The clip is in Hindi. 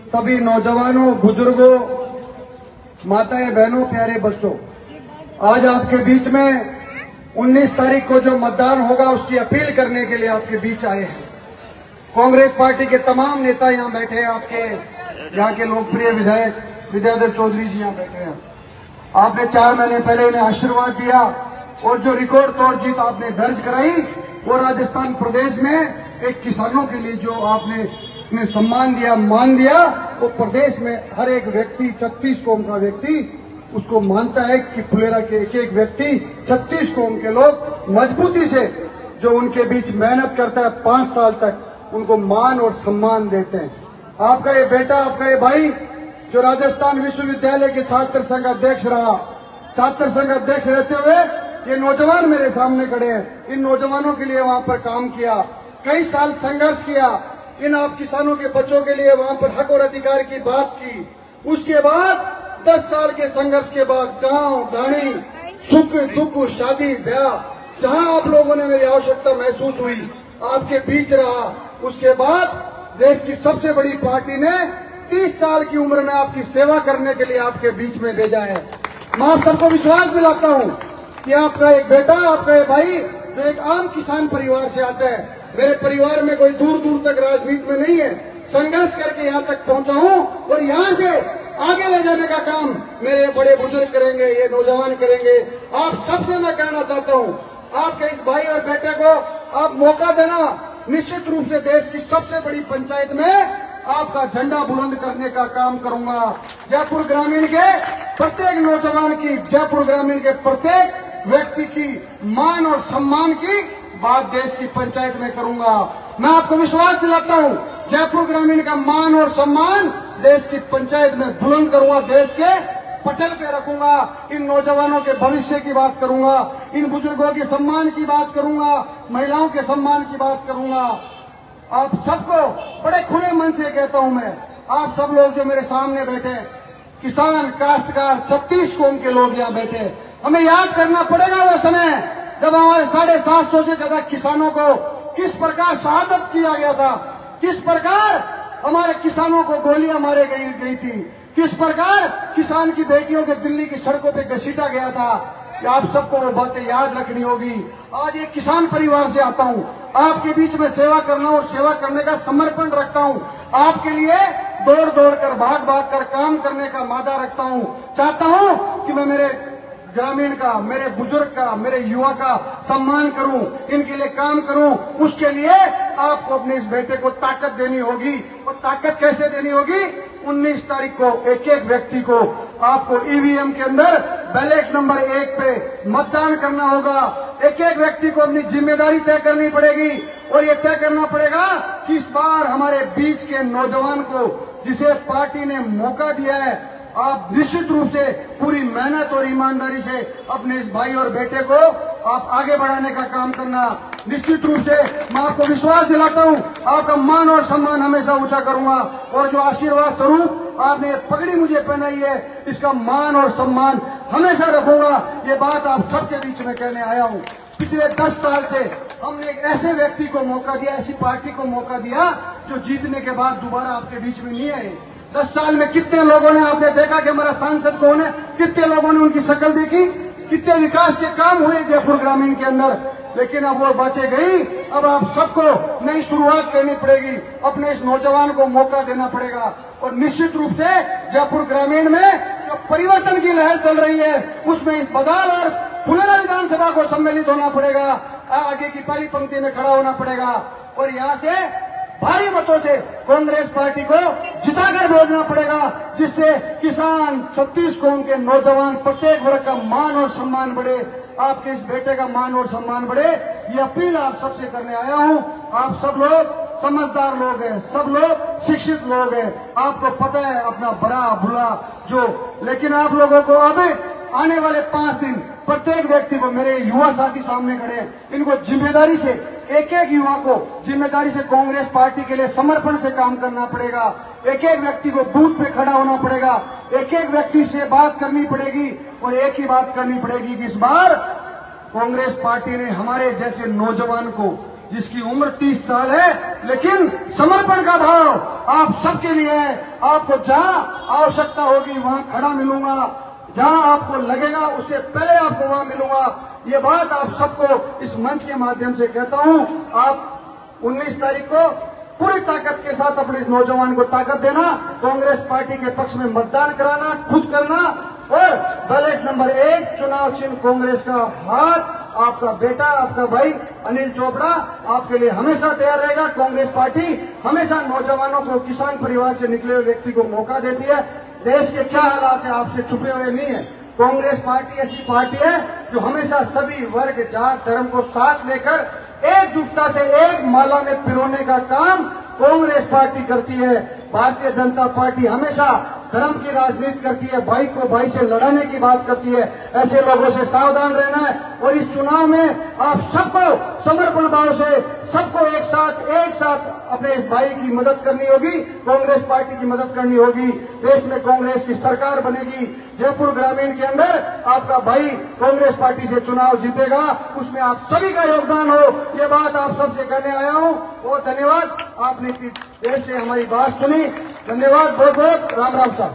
सभी नौजवानों, बुजुर्गों, माताएं, बहनों, प्यारे बच्चों, आज आपके बीच में 19 तारीख को जो मतदान होगा उसकी अपील करने के लिए आपके बीच आए हैं। कांग्रेस पार्टी के तमाम नेता यहाँ बैठे हैं, आपके यहाँ के लोकप्रिय विधायक विद्याधर चौधरी जी यहाँ बैठे हैं। आपने 4 महीने पहले उन्हें आशीर्वाद दिया और जो रिकॉर्ड तोड़ जीत आपने दर्ज कराई वो राजस्थान प्रदेश में एक किसानों के लिए जो आपने सम्मान दिया, मान दिया, वो प्रदेश में हर एक व्यक्ति, 36 कौम का व्यक्ति उसको मानता है कि फुलेरा के एक एक व्यक्ति, 36 कौम के लोग मजबूती से जो उनके बीच मेहनत करता है 5 साल तक उनको मान और सम्मान देते हैं। आपका ये बेटा, आपका ये भाई जो राजस्थान विश्वविद्यालय के छात्र संघ अध्यक्ष रहा, छात्र संघ अध्यक्ष रहते हुए ये नौजवान मेरे सामने खड़े हैं, इन नौजवानों के लिए वहां पर काम किया, कई साल संघर्ष किया, इन आप किसानों के बच्चों के लिए वहां पर हक और अधिकार की बात की। उसके बाद 10 साल के संघर्ष के बाद गांव गाड़ी, सुख दुख, शादी ब्याह, जहां आप लोगों ने मेरी आवश्यकता महसूस हुई आपके बीच रहा। उसके बाद देश की सबसे बड़ी पार्टी ने 30 साल की उम्र में आपकी सेवा करने के लिए आपके बीच में भेजा है। मैं आप सबको विश्वास दिलाता हूं कि आपका एक बेटा, आपका एक भाई जो एक आम किसान परिवार से आता है, मेरे परिवार में कोई दूर दूर तक राजनीति में नहीं है, संघर्ष करके यहाँ तक पहुंचा हूं और यहाँ से आगे ले जाने का काम मेरे बड़े बुजुर्ग करेंगे, ये नौजवान करेंगे। आप सबसे मैं कहना चाहता हूं, आपके इस भाई और बेटे को आप मौका देना, निश्चित रूप से देश की सबसे बड़ी पंचायत में आपका झंडा बुलंद करने का काम करूंगा। जयपुर ग्रामीण के प्रत्येक नौजवान की, जयपुर ग्रामीण के प्रत्येक व्यक्ति की मान और सम्मान की बात देश की पंचायत में करूंगा। मैं आपको विश्वास दिलाता हूं, जयपुर ग्रामीण का मान और सम्मान देश की पंचायत में बुलंद करूंगा, देश के पटल पे रखूंगा, इन नौजवानों के भविष्य की बात करूंगा, इन बुजुर्गों के सम्मान की बात करूंगा, महिलाओं के सम्मान की बात करूंगा। आप सबको बड़े खुले मन से कहता हूं मैं, आप सब लोग जो मेरे सामने बैठे, किसान, काश्तकार, 36 कौम के लोग यहाँ बैठे, हमें याद करना पड़ेगा वो समय जब हमारे 750 से ज्यादा किसानों को किस प्रकार शहादत किया गया था, किस प्रकार हमारे किसानों को गोलियां मारे गई थी, किस प्रकार किसान की बेटियों के दिल्ली की सड़कों पे घसीटा गया था। आप सबको वो बातें याद रखनी होगी। आज एक किसान परिवार से आता हूं, आपके बीच में सेवा करना और सेवा करने का समर्पण रखता हूं, आपके लिए दौड़ दौड़ कर, भाग भाग कर काम करने का मादा रखता हूं। चाहता हूं कि मैं मेरे ग्रामीण का, मेरे बुजुर्ग का, मेरे युवा का सम्मान करूं, इनके लिए काम करूं। उसके लिए आपको अपने इस बेटे को ताकत देनी होगी। और ताकत कैसे देनी होगी? 19 तारीख को एक एक व्यक्ति को आपको ईवीएम के अंदर बैलेट नंबर 1 पे मतदान करना होगा। एक एक व्यक्ति को अपनी जिम्मेदारी तय करनी पड़ेगी और ये तय करना पड़ेगा कि इस बार हमारे बीच के नौजवान को, जिसे पार्टी ने मौका दिया है, आप निश्चित रूप से पूरी मेहनत और ईमानदारी से अपने इस भाई और बेटे को आप आगे बढ़ाने का काम करना। निश्चित रूप से मैं आपको विश्वास दिलाता हूं, आपका मान और सम्मान हमेशा ऊंचा करूंगा और जो आशीर्वाद स्वरूप आपने पगड़ी मुझे पहनाई है, इसका मान और सम्मान हमेशा रखूंगा। ये बात आप सबके बीच में कहने आया हूं। पिछले 10 साल से हमने एक ऐसे व्यक्ति को मौका दिया, ऐसी पार्टी को मौका दिया जो जीतने के बाद दोबारा आपके बीच में नहीं आए। 10 साल में कितने लोगों ने, आपने देखा कि हमारा सांसद कौन है, कितने लोगों ने उनकी शक्ल देखी, कितने विकास के काम हुए जयपुर ग्रामीण के अंदर। लेकिन अब वो बातें गई, अब आप सबको नई शुरुआत करनी पड़ेगी, अपने इस नौजवान को मौका देना पड़ेगा। और निश्चित रूप से जयपुर ग्रामीण में जो परिवर्तन की लहर चल रही है, उसमें इस बदाल और फुलेरा विधानसभा को सम्मिलित होना पड़ेगा, आगे की पहली पंक्ति में खड़ा होना पड़ेगा और यहाँ से भारी मतों से कांग्रेस पार्टी को जिताकर भेजना पड़ेगा, जिससे किसान, 36 कौम के नौजवान, प्रत्येक वर्ग का मान और सम्मान बढ़े, आपके इस बेटे का मान और सम्मान बढ़े। ये अपील आप सबसे करने आया हूं। आप सब लोग समझदार लोग हैं, सब लोग शिक्षित लोग हैं, आपको पता है अपना बड़ा बुरा जो, लेकिन आप लोगों को अब आने वाले 5 दिन प्रत्येक व्यक्ति को, मेरे युवा साथी सामने खड़े हैं, इनको जिम्मेदारी से, एक एक युवा को जिम्मेदारी से कांग्रेस पार्टी के लिए समर्पण से काम करना पड़ेगा। एक एक व्यक्ति को बूथ पे खड़ा होना पड़ेगा, एक एक व्यक्ति से बात करनी पड़ेगी और एक ही बात करनी पड़ेगी कि इस बार कांग्रेस पार्टी ने हमारे जैसे नौजवान को जिसकी उम्र 30 साल है, लेकिन समर्पण का भाव आप सबके लिए है। आपको जहां आवश्यकता होगी वहां खड़ा मिलूंगा, जहां आपको लगेगा उससे पहले आपको वहां मिलूंगा। ये बात आप सबको इस मंच के माध्यम से कहता हूं। आप 19 तारीख को पूरी ताकत के साथ अपने इस नौजवान को ताकत देना, कांग्रेस पार्टी के पक्ष में मतदान कराना, खुद करना, और बैलेट नंबर 1 चुनाव चिन्ह कांग्रेस का हाथ, आपका बेटा, आपका भाई अनिल चोपड़ा आपके लिए हमेशा तैयार रहेगा। कांग्रेस पार्टी हमेशा नौजवानों को, किसान परिवार से निकले हुए व्यक्ति को मौका देती है। देश के क्या हालात है आपसे छुपे हुए नहीं है। कांग्रेस पार्टी ऐसी पार्टी है जो हमेशा सभी वर्ग, जात, धर्म को साथ लेकर एकजुटता से एक माला में पिरोने का काम कांग्रेस पार्टी करती है। भारतीय जनता पार्टी हमेशा धर्म की राजनीति करती है, भाई को भाई से लड़ाने की बात करती है। ऐसे लोगों से सावधान रहना है। और इस चुनाव में आप सबको समर्पण भाव से, सबको एक साथ अपने इस भाई की मदद करनी होगी, कांग्रेस पार्टी की मदद करनी होगी। देश में कांग्रेस की सरकार बनेगी। जयपुर ग्रामीण के अंदर आपका भाई कांग्रेस पार्टी से चुनाव जीतेगा, उसमें आप सभी का योगदान हो। ये बात आप सबसे कहने आया हूं। बहुत धन्यवाद, आपने इतनी देर से हमारी बात सुनी। धन्यवाद, बहुत बहुत राम राम साहब।